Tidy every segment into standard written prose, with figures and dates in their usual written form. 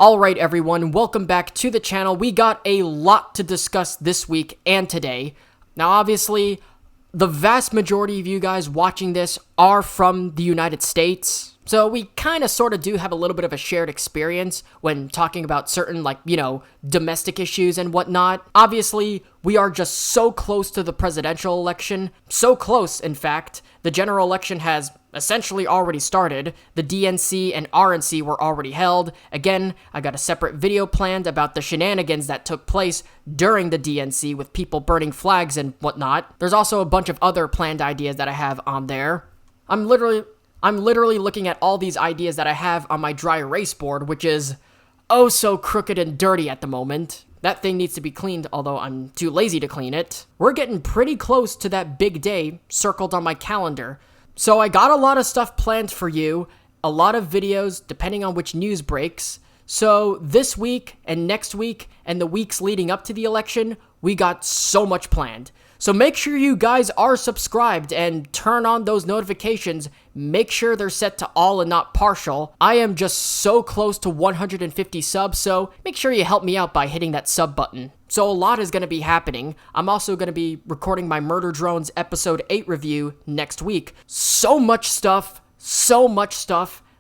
Alright everyone, welcome back to the channel. We got a lot to discuss this week and today. Now obviously, the vast majority of you guys watching this are from the United States. So we kind of sort of do have a little bit of a shared experience when talking about certain domestic issues and whatnot. Obviously, we are just so close to the presidential election. So close, in fact. The general election has essentially already started. The DNC and RNC were already held. Again, I got a separate video planned about the shenanigans that took place during the DNC with people burning flags and whatnot. There's also a bunch of other planned ideas that I have on there. I'm literally looking at all these ideas that I have on my dry erase board, which is oh so crooked and dirty at the moment. That thing needs to be cleaned, although I'm too lazy to clean it. We're getting pretty close to that big day circled on my calendar. So I got a lot of stuff planned for you, a lot of videos depending on which news breaks. So this week and next week and the weeks leading up to the election, we got so much planned. So make sure you guys are subscribed and turn on those notifications. Make sure they're set to all and not partial. I am just so close to 150 subs, so make sure you help me out by hitting that sub button. So a lot is going to be happening. I'm also going to be recording my Murder Drones episode 8 review next week. So much stuff.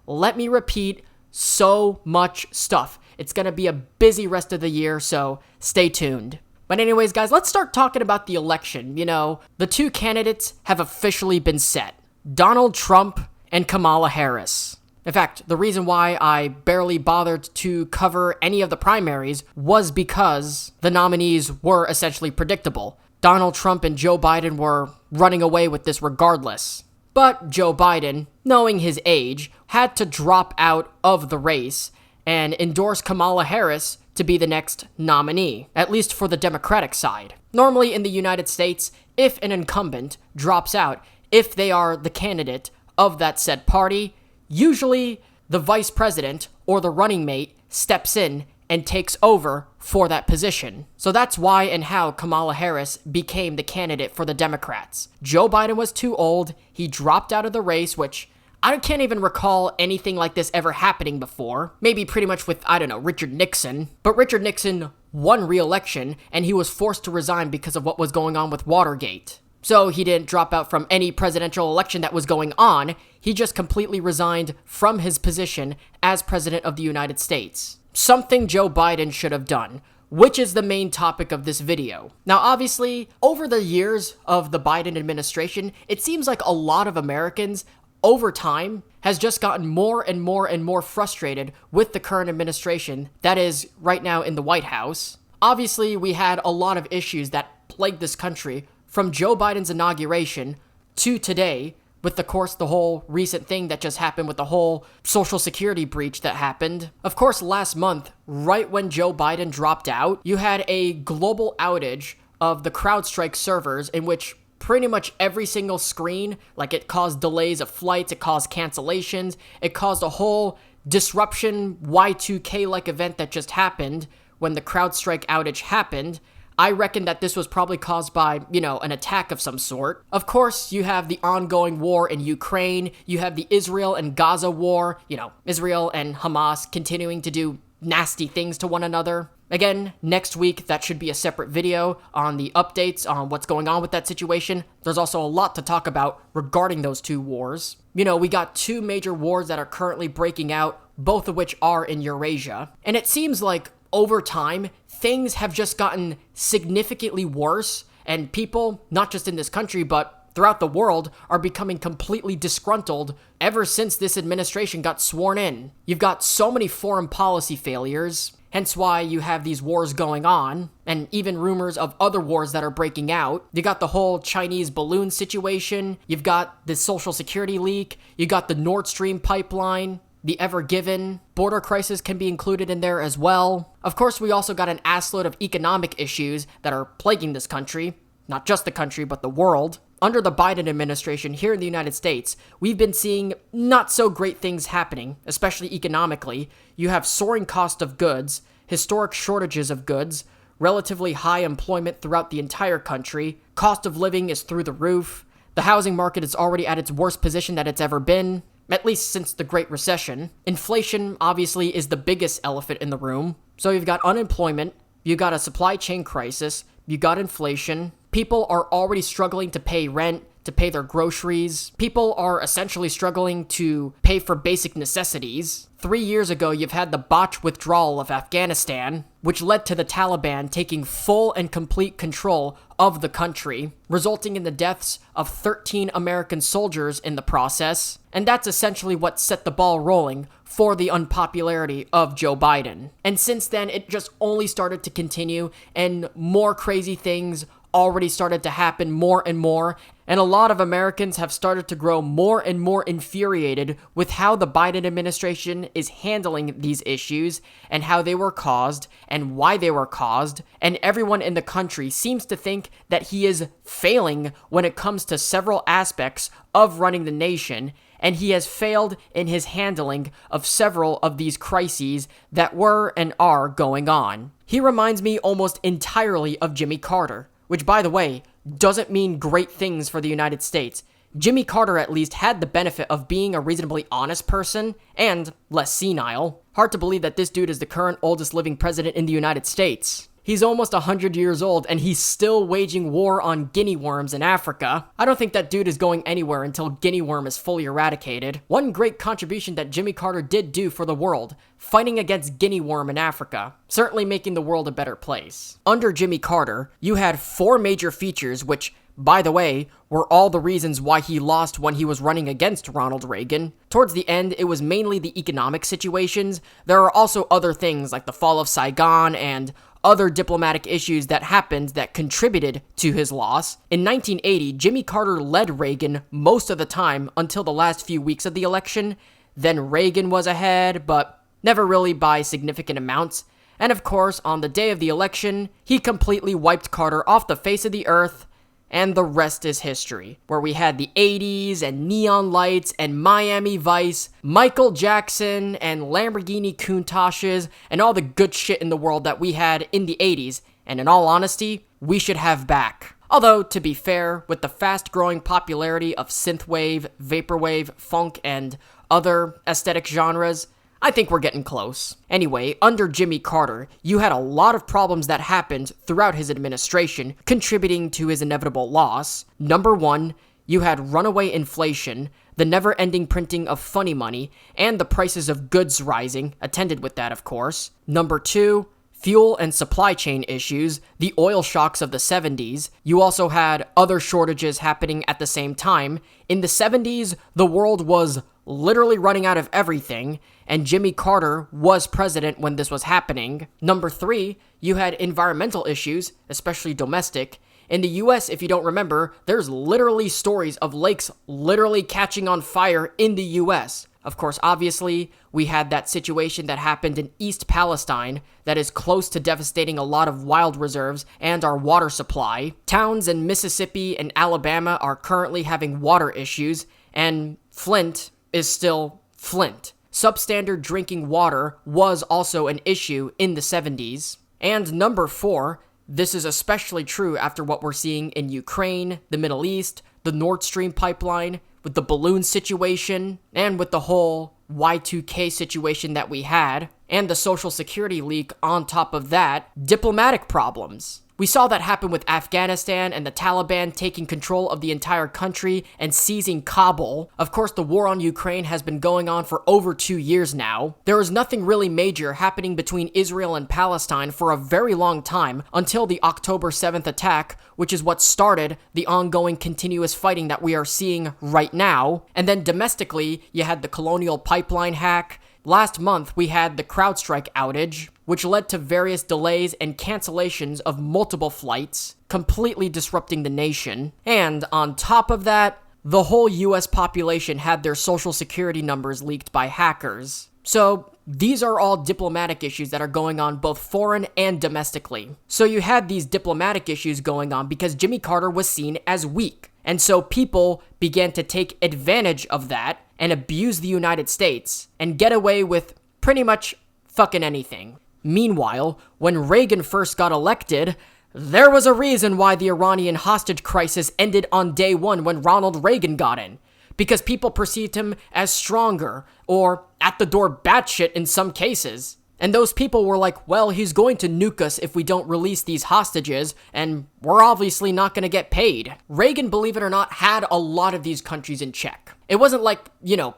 Let me repeat, so much stuff. It's going to be a busy rest of the year, so stay tuned. But anyways, guys, let's start talking about the election. You know, the two candidates have officially been set. Donald Trump and Kamala Harris. In fact, the reason why I barely bothered to cover any of the primaries was because the nominees were essentially predictable. Donald Trump and Joe Biden were running away with this regardless. But Joe Biden, knowing his age, had to drop out of the race and endorse Kamala Harris to be the next nominee, at least for the Democratic side. Normally in the United States, if an incumbent drops out, if they are the candidate of that said party, usually the vice president or the running mate steps in and takes over for that position. So that's why and how Kamala Harris became the candidate for the Democrats. Joe Biden was too old, he dropped out of the race, which I can't even recall anything like this ever happening before. Maybe pretty much with, Richard Nixon. But Richard Nixon won re-election, and he was forced to resign because of what was going on with Watergate. So he didn't drop out from any presidential election that was going on. He just completely resigned from his position as president of the United States. Something Joe Biden should have done, which is the main topic of this video. Now, obviously, over the years of the Biden administration, it seems like a lot of Americans over time has just gotten more and more frustrated with the current administration that is right now in the White House. Obviously, we had a lot of issues that plagued this country from Joe Biden's inauguration to today with, of course, the whole recent thing that just happened with the whole Social Security breach that happened. Of course, last month, right when Joe Biden dropped out, you had a global outage of the CrowdStrike servers in which pretty much every single screen, it caused delays of flights, it caused cancellations, it caused a whole disruption Y2K-like event that just happened when the CrowdStrike outage happened. I reckon that this was probably caused by, an attack of some sort. Of course, you have the ongoing war in Ukraine, you have the Israel and Gaza war, Israel and Hamas continuing to do nasty things to one another. Again, next week, that should be a separate video on the updates on what's going on with that situation. There's also a lot to talk about regarding those two wars. We got two major wars that are currently breaking out, both of which are in Eurasia. And it seems like over time, things have just gotten significantly worse, and people, not just in this country, but throughout the world, are becoming completely disgruntled ever since this administration got sworn in. You've got so many foreign policy failures, hence why you have these wars going on, and even rumors of other wars that are breaking out. You got the whole Chinese balloon situation, you've got the Social Security leak, you got the Nord Stream pipeline, the Ever Given border crisis can be included in there as well. Of course, we also got an assload of economic issues that are plaguing this country. Not just the country, but the world. Under the Biden administration here in the United States, we've been seeing not so great things happening, especially economically. You have soaring cost of goods, historic shortages of goods, relatively high employment throughout the entire country, cost of living is through the roof, the housing market is already at its worst position that it's ever been. at least since the Great Recession. Inflation, obviously, is the biggest elephant in the room. So you've got unemployment, you got a supply chain crisis, you got inflation. People are already struggling to pay rent, to pay their groceries. People are essentially struggling to pay for basic necessities. 3 years ago, you've had the botched withdrawal of Afghanistan, which led to the Taliban taking full and complete control of the country, resulting in the deaths of 13 American soldiers in the process. And that's essentially what set the ball rolling for the unpopularity of Joe Biden. And since then, it just only started to continue, and more crazy things already started to happen more and more, and a lot of Americans have started to grow more and more infuriated with how the Biden administration is handling these issues and how they were caused and why they were caused, and everyone in the country seems to think that he is failing when it comes to several aspects of running the nation, and he has failed in his handling of several of these crises that were and are going on. He reminds me almost entirely of Jimmy Carter, which, by the way, doesn't mean great things for the United States. Jimmy Carter at least had the benefit of being a reasonably honest person and less senile. Hard to believe that this dude is the current oldest living president in the United States. He's almost 100 years old, and he's still waging war on guinea worms in Africa. I don't think that dude is going anywhere until guinea worm is fully eradicated. One great contribution that Jimmy Carter did do for the world, fighting against guinea worm in Africa, certainly making the world a better place. Under Jimmy Carter, you had 4 major features which, by the way, were all the reasons why he lost when he was running against Ronald Reagan. Towards the end, it was mainly the economic situations. There are also other things like the fall of Saigon and other diplomatic issues that happened that contributed to his loss. In 1980, Jimmy Carter led Reagan most of the time until the last few weeks of the election. Then Reagan was ahead, but never really by significant amounts. And of course, on the day of the election, he completely wiped Carter off the face of the earth, and the rest is history, where we had the 80s and neon lights and Miami Vice, Michael Jackson and Lamborghini Countaches, and all the good shit in the world that we had in the 80s, and in all honesty, we should have back. Although, to be fair, with the fast-growing popularity of synthwave, vaporwave, funk, and other aesthetic genres, I think we're getting close. Anyway, under Jimmy Carter, you had a lot of problems that happened throughout his administration, contributing to his inevitable loss. Number 1, you had runaway inflation, the never-ending printing of funny money, and the prices of goods rising, attended with that, of course. Number 2, fuel and supply chain issues, the oil shocks of the 70s. You also had other shortages happening at the same time. In the 70s, the world was literally running out of everything, and Jimmy Carter was president when this was happening. Number 3, you had environmental issues, especially domestic. In the US, if you don't remember, there's literally stories of lakes literally catching on fire in the US. Of course, obviously, we had that situation that happened in East Palestine that is close to devastating a lot of wild reserves and our water supply. Towns in Mississippi and Alabama are currently having water issues, and Flint is still Flint. Substandard drinking water was also an issue in the 70s. And number 4, this is especially true after what we're seeing in Ukraine, the Middle East, the Nord Stream pipeline, with the balloon situation, and with the whole Y2K situation that we had, and the Social Security leak on top of that, diplomatic problems. We saw that happen with Afghanistan and the Taliban taking control of the entire country and seizing Kabul. Of course, the war on Ukraine has been going on for over 2 years now. There was nothing really major happening between Israel and Palestine for a very long time until the October 7th attack, which is what started the ongoing continuous fighting that we are seeing right now. And then domestically, you had the Colonial Pipeline hack. Last month, we had the CrowdStrike outage, which led to various delays and cancellations of multiple flights, completely disrupting the nation. And on top of that, the whole US population had their social security numbers leaked by hackers. So these are all diplomatic issues that are going on both foreign and domestically. So you had these diplomatic issues going on because Jimmy Carter was seen as weak. And so people began to take advantage of that and abuse the United States and get away with pretty much fucking anything. Meanwhile, when Reagan first got elected, there was a reason why the Iranian hostage crisis ended on day 1 when Ronald Reagan got in. because people perceived him as stronger or at the door batshit in some cases. And those people were like, well, he's going to nuke us if we don't release these hostages, and we're obviously not going to get paid. Reagan, believe it or not, had a lot of these countries in check. It wasn't like,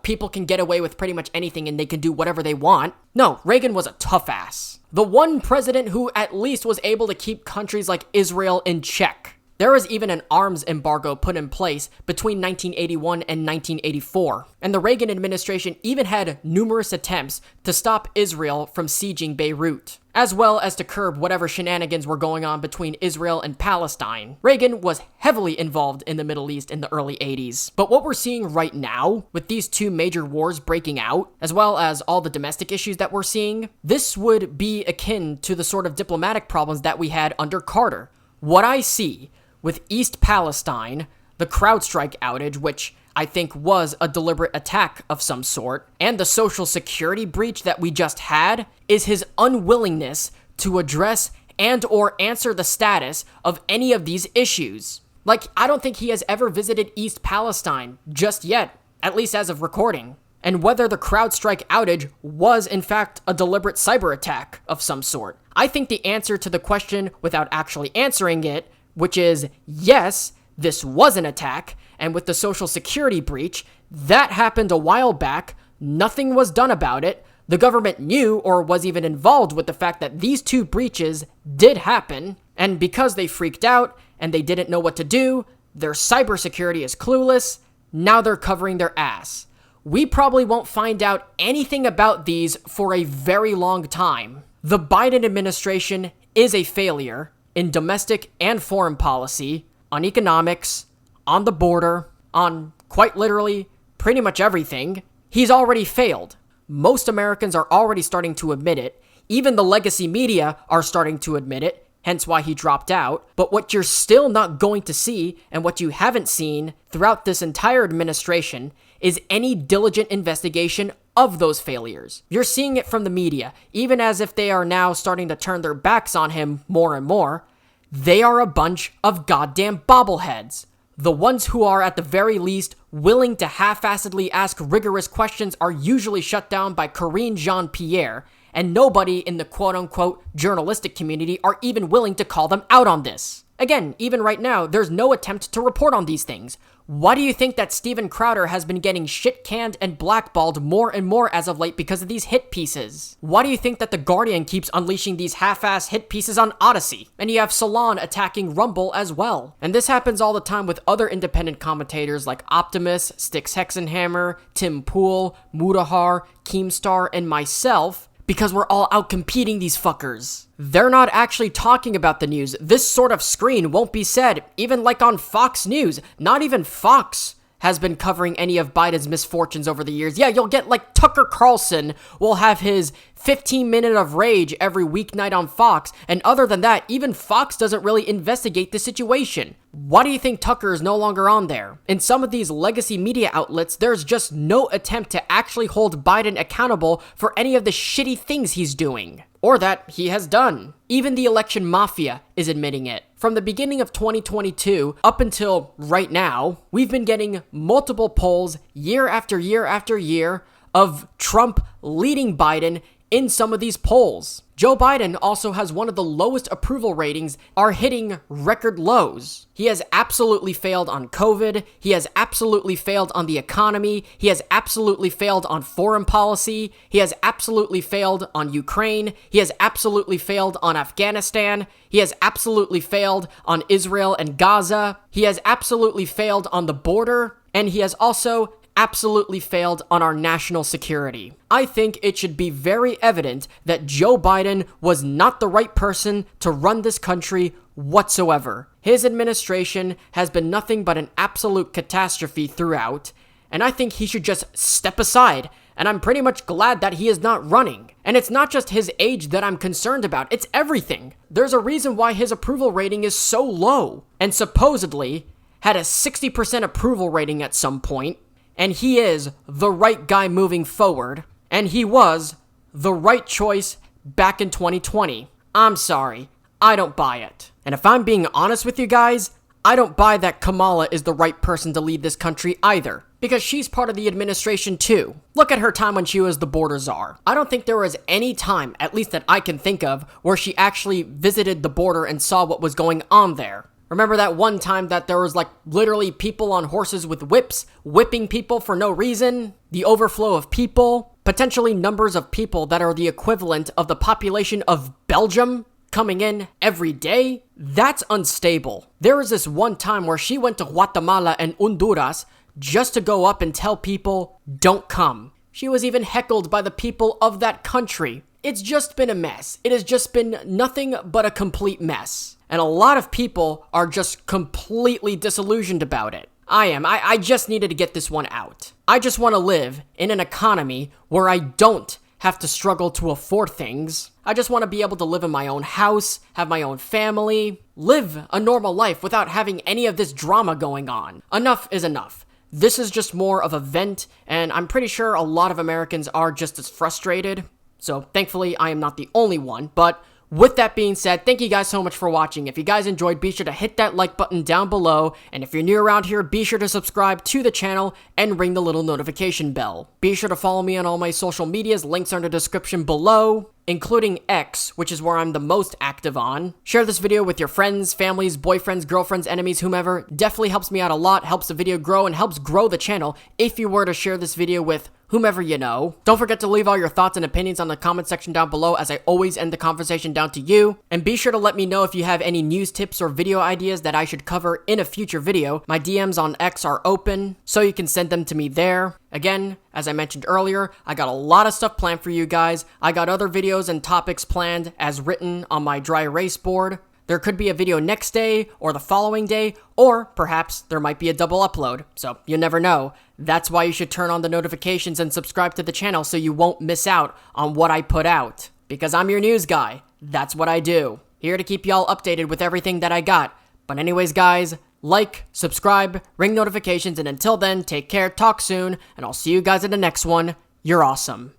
people can get away with pretty much anything and they can do whatever they want. No, Reagan was a tough ass. The one president who at least was able to keep countries like Israel in check. There was even an arms embargo put in place between 1981 and 1984, and the Reagan administration even had numerous attempts to stop Israel from sieging Beirut, as well as to curb whatever shenanigans were going on between Israel and Palestine. Reagan was heavily involved in the Middle East in the early 80s. But what we're seeing right now, with these two major wars breaking out, as well as all the domestic issues that we're seeing, this would be akin to the sort of diplomatic problems that we had under Carter. What I see with East Palestine, the CrowdStrike outage, which I think was a deliberate attack of some sort, and the social security breach that we just had, is his unwillingness to address and or answer the status of any of these issues. Like, I don't think he has ever visited East Palestine just yet, at least as of recording. And whether the CrowdStrike outage was in fact a deliberate cyber attack of some sort. I think the answer to the question without actually answering it, which is, yes, this was an attack, and with the social security breach, that happened a while back, nothing was done about it, the government knew or was even involved with the fact that these two breaches did happen, and because they freaked out and they didn't know what to do, their cybersecurity is clueless, now they're covering their ass. We probably won't find out anything about these for a very long time. The Biden administration is a failure in domestic and foreign policy, on economics, on the border, on quite literally pretty much everything. He's already failed. Most Americans are already starting to admit it. Even the legacy media are starting to admit it, hence why he dropped out. But what you're still not going to see, and what you haven't seen throughout this entire administration, is any diligent investigation of those failures. You're seeing it from the media, even as if they are now starting to turn their backs on him more and more. They are a bunch of goddamn bobbleheads. The ones who are at the very least willing to half-assedly ask rigorous questions are usually shut down by Karine Jean-Pierre, and nobody in the quote-unquote journalistic community are even willing to call them out on this. Again, even right now, there's no attempt to report on these things. Why do you think that Steven Crowder has been getting shit-canned and blackballed more and more as of late because of these hit pieces? Why do you think that The Guardian keeps unleashing these half-ass hit pieces on Odyssey? And you have Salon attacking Rumble as well. And this happens all the time with other independent commentators like Optimus, Styx Hexenhammer, Tim Pool, Mudahar, Keemstar, and myself, because we're all out competing these fuckers. They're not actually talking about the news. This sort of screen won't be said, even like on Fox News. Not even Fox has been covering any of Biden's misfortunes over the years. Yeah, you'll get like Tucker Carlson will have his 15-minute of rage every weeknight on Fox, and other than that, even Fox doesn't really investigate the situation. Why do you think Tucker is no longer on there? In some of these legacy media outlets, there's just no attempt to actually hold Biden accountable for any of the shitty things he's doing, or that he has done. Even the election mafia is admitting it. From the beginning of 2022 up until right now, we've been getting multiple polls year after year after year of Trump leading Biden in some of these polls. Joe Biden also has one of the lowest approval ratings, are hitting record lows. He has absolutely failed on COVID. He has absolutely failed on the economy. He has absolutely failed on foreign policy. He has absolutely failed on Ukraine. He has absolutely failed on Afghanistan. He has absolutely failed on Israel and Gaza. He has absolutely failed on the border. And he has also absolutely failed on our national security. I think it should be very evident that Joe Biden was not the right person to run this country whatsoever. His administration has been nothing but an absolute catastrophe throughout, and I think he should just step aside, and I'm pretty much glad that he is not running. And it's not just his age that I'm concerned about, it's everything. There's a reason why his approval rating is so low, and supposedly had a 60% approval rating at some point. And he is the right guy moving forward. And he was the right choice back in 2020. I'm sorry, I don't buy it. And if I'm being honest with you guys, I don't buy that Kamala is the right person to lead this country either. because she's part of the administration too. Look at her time when she was the border czar. I don't think there was any time, at least that I can think of, where she actually visited the border and saw what was going on there. Remember that one time that there was like literally people on horses with whips, whipping people for no reason? The overflow of people, potentially numbers of people that are the equivalent of the population of Belgium coming in every day? That's unstable. There was this one time where she went to Guatemala and Honduras just to go up and tell people, don't come. She was even heckled by the people of that country. It's just been a mess. It has just been nothing but a complete mess. And a lot of people are just completely disillusioned about it. I am. I just needed to get this one out. I just want to live in an economy where I don't have to struggle to afford things. I just want to be able to live in my own house, have my own family, live a normal life without having any of this drama going on. Enough is enough. This is just more of a vent, and I'm pretty sure a lot of Americans are just as frustrated. So thankfully, I am not the only one, but with that being said, thank you guys so much for watching. If you guys enjoyed, be sure to hit that like button down below. And if you're new around here, be sure to subscribe to the channel and ring the little notification bell. Be sure to follow me on all my social medias. Links are in the description below, including X, which is where I'm the most active on. Share this video with your friends, families, boyfriends, girlfriends, enemies, whomever. Definitely helps me out a lot, helps the video grow, and helps grow the channel if you were to share this video with whomever you know. Don't forget to leave all your thoughts and opinions on the comment section down below, as I always end the conversation down to you. And be sure to let me know if you have any news tips or video ideas that I should cover in a future video. My DMs on X are open, so you can send them to me there. Again, as I mentioned earlier, I got a lot of stuff planned for you guys. I got other videos and topics planned as written on my dry erase board. There could be a video next day or the following day, or perhaps there might be a double upload, so you never know. That's why you should turn on the notifications and subscribe to the channel so you won't miss out on what I put out. Because I'm your news guy. That's what I do. Here to keep y'all updated with everything that I got. But anyways, guys, like, subscribe, ring notifications, and until then, take care, talk soon, and I'll see you guys in the next one. You're awesome.